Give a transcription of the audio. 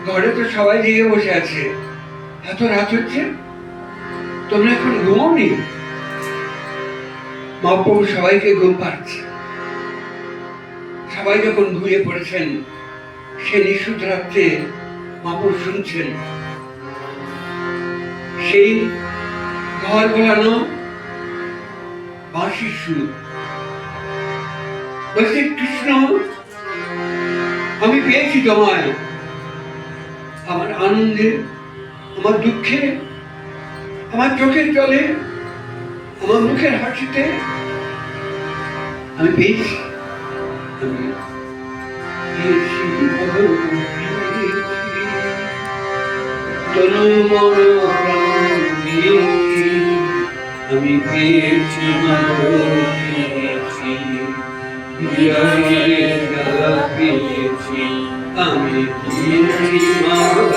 ঘরে তো সবাই জেগে বসে আছে, এত রাত হচ্ছে, তোমরা এখন ঘুমাওনি? মহাপ্রভু সবাইকে ঘুম পাচ্ছে। সবাই যখন ঘুমিয়ে পড়েছেন, সে নিশুত রাত্রে মহাপ্রভু শুনছেন সেই ঘর ভোলানো বাঁশির সুর। বলছে, কৃষ্ণ, আমি পেয়েছি তোমায়, আমার আনন্দে, আমার দুঃখে, আমার চোখের জলে, আমার মুখের হাসিতে আমি পেয়েছি। আমি পেয়েছি, পেয়েছি, আমি দিয়েছি মাগো